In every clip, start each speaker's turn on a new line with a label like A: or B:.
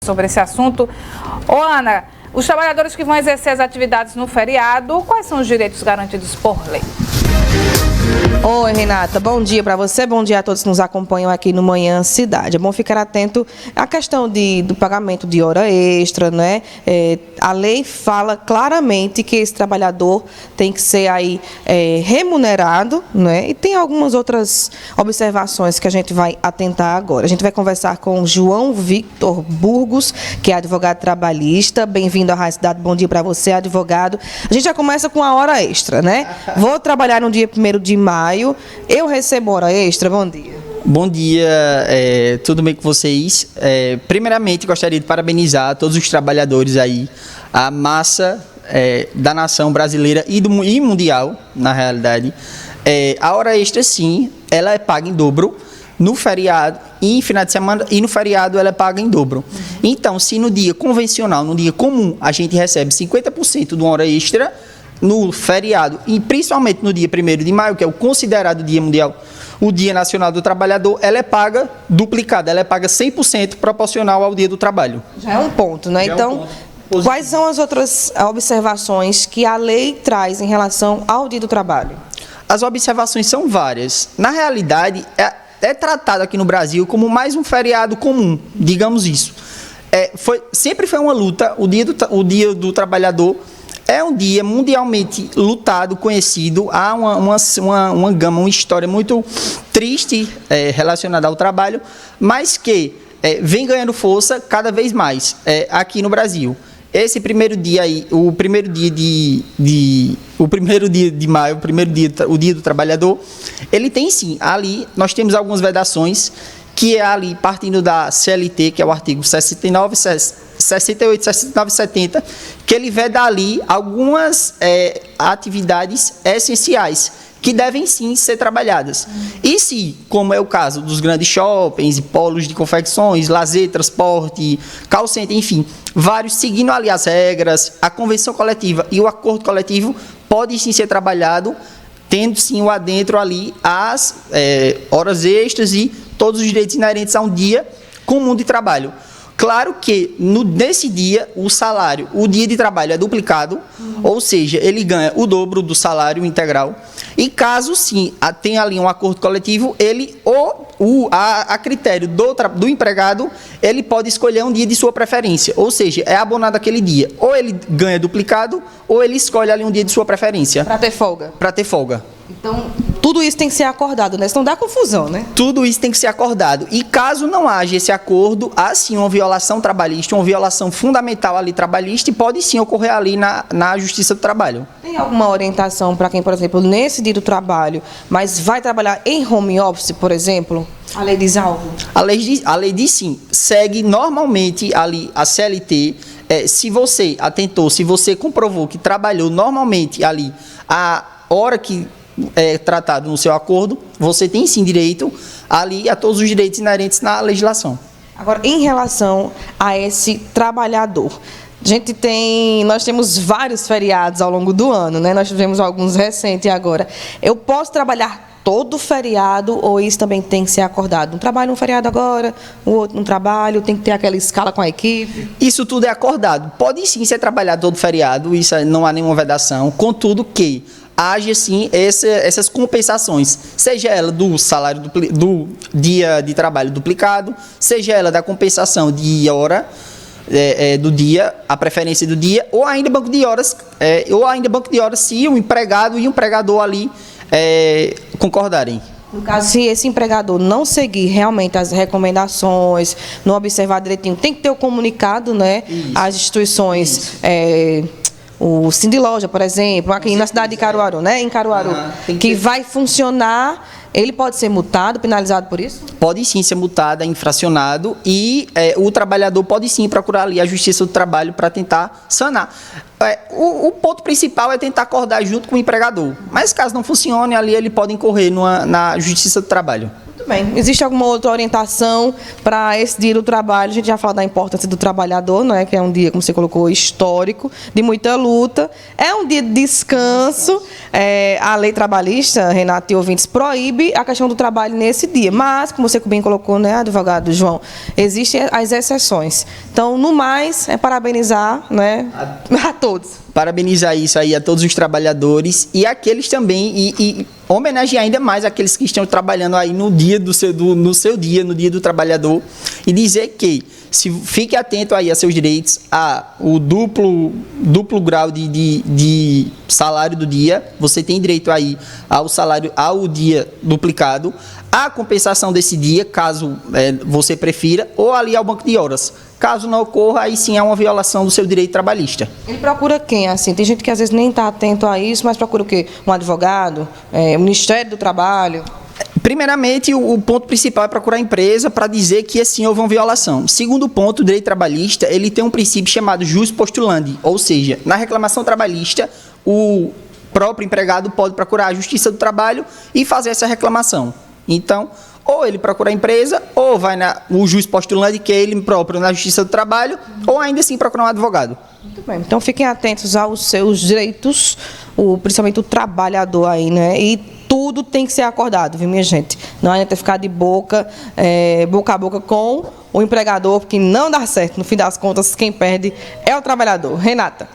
A: sobre esse assunto. Ô Ana, os trabalhadores que vão exercer as atividades no feriado, quais são os direitos garantidos por lei?
B: Oi, Renata, bom dia para você, bom dia a todos que nos acompanham aqui no Manhã Cidade. É bom ficar atento à questão do pagamento de hora extra, né? A lei fala claramente que esse trabalhador tem que ser aí remunerado, né? E tem algumas outras observações que a gente vai atentar agora. A gente vai conversar com João Victor Burgos, que é advogado trabalhista. Bem-vindo à Rádio Cidade, bom dia para você, advogado. A gente já começa com a hora extra, né? Vou trabalhar no dia 1º de maio, eu recebo hora extra, bom dia.
C: Bom dia, tudo bem com vocês? Primeiramente, gostaria de parabenizar todos os trabalhadores aí, a massa da nação brasileira e mundial, na realidade. A hora extra, sim, ela é paga em dobro no feriado e em final de semana, e no feriado ela é paga em dobro. Então, se no dia convencional, no dia comum, a gente recebe 50% de uma hora extra, no feriado, e principalmente no dia 1º de maio, que é o considerado Dia Mundial, o Dia Nacional do Trabalhador, ela é paga duplicada, ela é paga 100% proporcional ao dia do trabalho.
B: Já é um ponto, né? Então, quais são as outras observações que a lei traz em relação ao Dia do Trabalho?
C: As observações são várias. Na realidade, é tratado aqui no Brasil como mais um feriado comum, digamos isso. Sempre foi uma luta, o Dia do Trabalhador é um dia mundialmente lutado, conhecido. Há uma gama, uma história muito triste relacionada ao trabalho, mas que vem ganhando força cada vez mais aqui no Brasil. Esse primeiro dia aí, o primeiro dia de maio, o Dia do Trabalhador, ele tem sim, ali nós temos algumas vedações, que é ali partindo da CLT, que é o artigo 69, 68, 69 e 70, que ele veda ali algumas atividades essenciais, que devem sim ser trabalhadas. E se, como é o caso dos grandes shoppings, polos de confecções, lazer, transporte, call center, enfim, vários seguindo ali as regras, a convenção coletiva e o acordo coletivo pode sim ser trabalhado, tendo sim o adentro ali as horas extras e todos os direitos inerentes a um dia comum de trabalho. Claro que nesse dia o dia de trabalho é duplicado, ou seja, ele ganha o dobro do salário integral. E caso sim tenha ali um acordo coletivo, a critério do empregado, ele pode escolher um dia de sua preferência, ou seja, é abonado aquele dia. Ou ele ganha duplicado, ou ele escolhe ali um dia de sua preferência.
B: Para ter folga.
C: Para ter folga.
B: Então, tudo isso tem que ser acordado, né? Senão dá confusão, né?
C: Tudo isso tem que ser acordado. E caso não haja esse acordo, há sim uma violação trabalhista, uma violação fundamental ali trabalhista, e pode sim ocorrer ali na Justiça do Trabalho.
B: Tem alguma orientação para quem, por exemplo, nesse dia do trabalho, mas vai trabalhar em home office, por exemplo? A lei diz algo? A
C: lei diz sim. Segue normalmente ali a CLT. Se você atentou, se você comprovou que trabalhou normalmente ali a hora que tratado no seu acordo, você tem sim direito ali a todos os direitos inerentes na legislação.
B: Agora, em relação a esse trabalhador, nós temos vários feriados ao longo do ano, né? Nós tivemos alguns recentes agora. Eu posso trabalhar todo feriado ou isso também tem que ser acordado? Um trabalho um feriado agora, o outro não trabalho, tem que ter aquela escala com a equipe?
C: Isso tudo é acordado. Pode sim ser trabalhado todo feriado, isso não há nenhuma vedação, contudo que haja sim essas compensações, seja ela do salário do dia de trabalho duplicado, seja ela da compensação de hora do dia, a preferência do dia, ou ainda banco de horas, se o empregado e o empregador ali concordarem.
B: No caso, se esse empregador não seguir realmente as recomendações, não observar direitinho, tem que ter o comunicado, né, às instituições. O Sindiloja, por exemplo, aqui na cidade de Caruaru, né? Em Caruaru, que vai funcionar, ele pode ser multado, penalizado por isso?
C: Pode sim ser multado, infracionado, e o trabalhador pode sim procurar ali a Justiça do Trabalho para tentar sanar. O ponto principal é tentar acordar junto com o empregador. Mas caso não funcione, ali ele pode incorrer na Justiça do Trabalho.
B: Muito bem. Existe alguma outra orientação para esse dia do trabalho? A gente já falou da importância do trabalhador, não é? Que é um dia, como você colocou, histórico, de muita luta. É um dia de descanso. A lei trabalhista, Renato e ouvintes, proíbe a questão do trabalho nesse dia. Mas, como você bem colocou, né, advogado João, existem as exceções. Então, no mais, é parabenizar, né, a todos.
C: Parabenizar isso aí a todos os trabalhadores e aqueles também, e homenagear ainda mais aqueles que estão trabalhando aí no dia no seu dia, no dia do trabalhador, e dizer que fique atento aí a seus direitos, o duplo grau de salário do dia, você tem direito aí ao salário, ao dia duplicado, a compensação desse dia, caso você prefira, ou ali ao banco de horas. Caso não ocorra, aí sim é uma violação do seu direito trabalhista.
B: Ele procura quem, assim? Tem gente que às vezes nem está atento a isso, mas procura o quê? Um advogado? O Ministério do Trabalho?
C: Primeiramente, o ponto principal é procurar a empresa para dizer que assim houve uma violação. Segundo ponto, o direito trabalhista, ele tem um princípio chamado jus postulandi, ou seja, na reclamação trabalhista, o próprio empregado pode procurar a Justiça do Trabalho e fazer essa reclamação. Então, ou ele procura a empresa, ou vai o juiz postulante, que é ele próprio na Justiça do Trabalho, ou ainda assim procurar um advogado.
B: Muito bem. Então, fiquem atentos aos seus direitos, principalmente o trabalhador aí, né? E tudo tem que ser acordado, viu, minha gente? Não adianta ficar de boca a boca com o empregador, porque não dá certo. No fim das contas, quem perde é o trabalhador. Renata.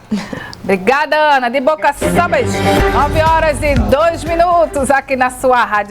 A: Obrigada, Ana. De boca só beijo. 9h02 aqui na sua rádio.